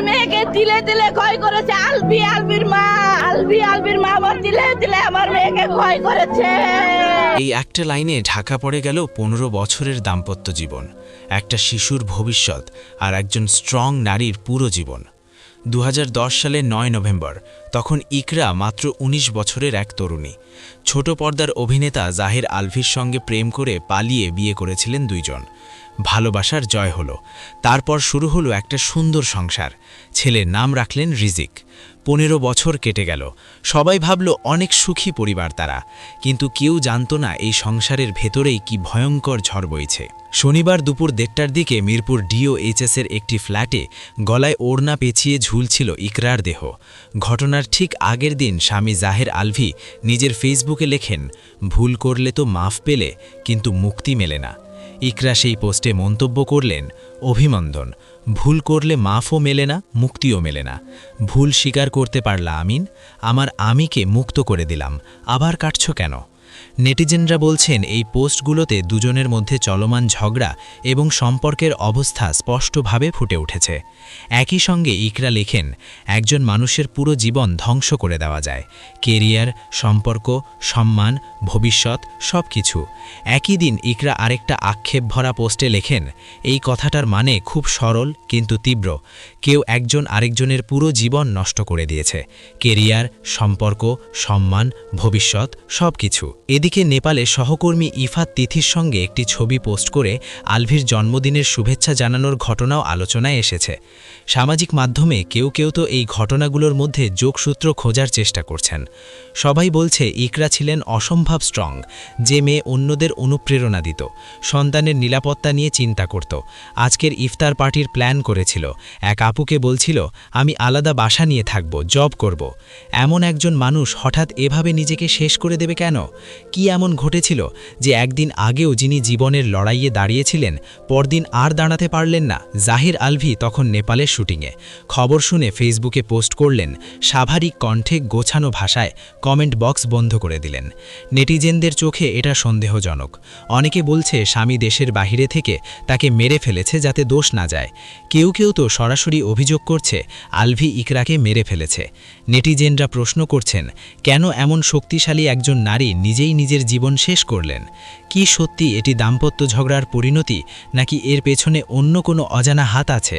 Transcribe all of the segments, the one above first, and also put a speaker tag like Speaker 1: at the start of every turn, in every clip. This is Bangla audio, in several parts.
Speaker 1: মেয়েকে তিলে তিলে ক্ষয় করেছে। আলবির মা আমার তিলে তিলে আমার মেয়েকে ক্ষয় করেছে।
Speaker 2: এই একটা লাইনে ঢাকা পড়ে গেল 15 বছরের দাম্পত্য জীবন, একটা শিশুর ভবিষ্যৎ আর একজন স্ট্রং নারীর পুরো জীবন। 2010 সালের 9 নভেম্বর, তখন ইকরা মাত্র 19 বছরের এক তরুণী। ছোট পর্দার অভিনেতা জাহির আলভির সঙ্গে প্রেম করে পালিয়ে বিয়ে করেছিলেন দুইজন। ভালোবাসার জয় হলো, তারপর শুরু হলো একটা সুন্দর সংসার। ছেলের নাম রাখলেন রিজিক। 15 বছর কেটে গেল, সবাই ভাবল অনেক সুখী পরিবার তারা, কিন্তু কেউ জানত না এই সংসারের ভেতরেই কি ভয়ঙ্কর ঝড় বইছে। শনিবার দুপুর 1:30টার দিকে মিরপুর DOHS-এর একটি ফ্ল্যাটে গলায় ওড়না পেঁচিয়ে ঝুলছিল ইকরার দেহ। ঘটনার ঠিক আগের দিন স্বামী জাহের আলভি নিজের ফেসবুকে লেখেন, ভুল করলে তো মাফ পেলে, কিন্তু মুক্তি মেলে না। ইকরা সেই পোস্টে মন্তব্য করলেন, অভিনন্দন, ভুল করলে মাফও মেলে না, মুক্তিও মেলে না। ভুল স্বীকার করতে পারলা আমিন, আমার আমিকে মুক্ত করে দিলাম, আবার কাটছ কেন? নেটিজেনরা বলছেন এই পোস্টগুলোতে দুজনের মধ্যে চলমান ঝগড়া এবং সম্পর্কের অবস্থা স্পষ্টভাবে ফুটে উঠেছে। একই সঙ্গে ইকরা লেখেন, একজন মানুষের পুরো জীবন ধ্বংস করে দেওয়া যায়, কেরিয়ার, সম্পর্ক, সম্মান, ভবিষ্যৎ, সব কিছু। একই দিন ইকরা আরেকটা আক্ষেপ ভরা পোস্টে লেখেন, এই কথাটার মানে খুব সরল কিন্তু তীব্র। কেউ একজন আরেকজনের পুরো জীবন নষ্ট করে দিয়েছে, কেরিয়ার, সম্পর্ক, সম্মান, ভবিষ্যৎ, সব কিছু। এদিকে নেপালে সহকর্মী ইফাত তিথির সঙ্গে একটি ছবি পোস্ট করে আলভির জন্মদিনের শুভেচ্ছা জানানোর ঘটনাও আলোচনায় এসেছে। সামাজিক মাধ্যমে কেউ কেউ তো এই ঘটনাগুলোর মধ্যে যোগসূত্র খোঁজার চেষ্টা করছেন। সবাই বলছে ইকরা ছিলেন অসম্ভব স্ট্রং, যে মেয়ে অন্যদের অনুপ্রেরণা দিত, সন্তানের নিরাপত্তা নিয়ে চিন্তা করত, আজকের ইফতার পার্টির প্ল্যান করেছিল, এক আপুকে বলছিল আমি আলাদা বাসা নিয়ে থাকব, জব করব। এমন একজন মানুষ হঠাৎ এভাবে নিজেকে শেষ করে দেবে কেন? কি এমন ঘটেছিল যে একদিন আগেও যিনি জীবনের লড়াইয়ে দাঁড়িয়েছিলেন, পরদিন আর দাঁড়াতে পারলেন না? জাহির আলভি তখন নেপালের শুটিংয়ে। খবর শুনে ফেসবুকে পোস্ট করলেন, স্বাভাবিক কণ্ঠে গোছানো ভাষায় কমেন্ট বক্স বন্ধ করে দিলেন। নেটিজেনদের চোখে এটা সন্দেহজনক। অনেকে বলছে স্বামী দেশের বাহিরে থেকে তাকে মেরে ফেলেছে যাতে দোষ না যায়। কেউ কেউ তো সরাসরি অভিযোগ করছে আলভি ইকরাকে মেরে ফেলেছে। নেটিজেনরা প্রশ্ন করছেন, কেন এমন শক্তিশালী একজন নারী নিজেই নিজের জীবন শেষ করলেন? কি সত্যি এটি দাম্পত্য ঝগড়ার পরিণতি, নাকি এর পেছনে অন্য কোনো অজানা হাত আছে?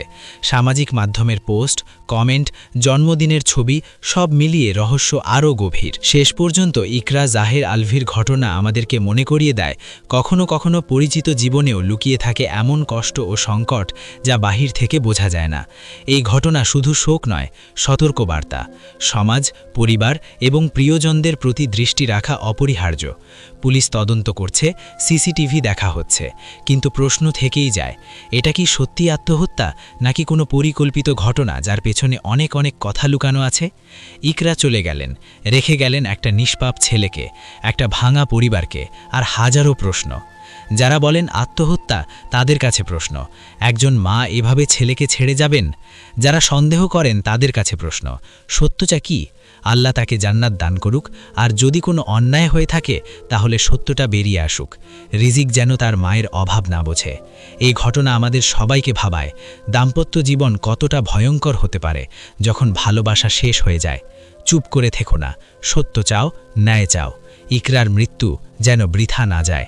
Speaker 2: সামাজিক মাধ্যমের পোস্ট, কমেন্ট, জন্মদিনের ছবি সব মিলিয়ে রহস্য আরও গভীর। শেষ পর্যন্ত ইকরা জাহের আলভির ঘটনা আমাদেরকে মনে করিয়ে দেয়, কখনো কখনো পরিচিত জীবনেও লুকিয়ে থাকে এমন কষ্ট ও সংকট যা বাহির থেকে বোঝা যায় না। এই ঘটনা শুধু শোক নয়, সতর্কবার্তা। সমাজ, পরিবার এবং প্রিয়জনদের প্রতি দৃষ্টি রাখা অপরিহার্য। পুলিশ তদন্ত করছে, সিসিটিভি দেখা হচ্ছে, কিন্তু প্রশ্ন থেকেই যায়, এটা কি সত্যি আত্মহত্যা, নাকি কোনো পরিকল্পিত ঘটনা যার পেছনে অনেক অনেক কথা লুকানো আছে? ইকরা চলে গেলেন, রেখে গেলেন একটা নিষ্পাপ ছেলেকে, একটা ভাঙা পরিবারকে, আর হাজারো প্রশ্ন। যারা বলেন আত্মহত্যা, তাদের কাছে প্রশ্ন, একজন মা এভাবে ছেলেকে ছেড়ে যাবেন? যারা সন্দেহ করেন তাদের কাছে প্রশ্ন, সত্যটা কি? আল্লাহ তাকে জান্নাত দান করুক, আর যদি কোনো অন্যায় হয়ে থাকে তাহলে সত্যটা বেরিয়ে আসুক। রিজিক যেন তার মায়ের অভাব না বোঝে। এই ঘটনা আমাদের সবাইকে ভাবায়, দাম্পত্য জীবন কতটা ভয়ঙ্কর হতে পারে যখন ভালোবাসা শেষ হয়ে যায়। চুপ করে থেকো না, সত্য চাও, ন্যায় চাও। ইকরার মৃত্যু যেন বৃথা না যায়।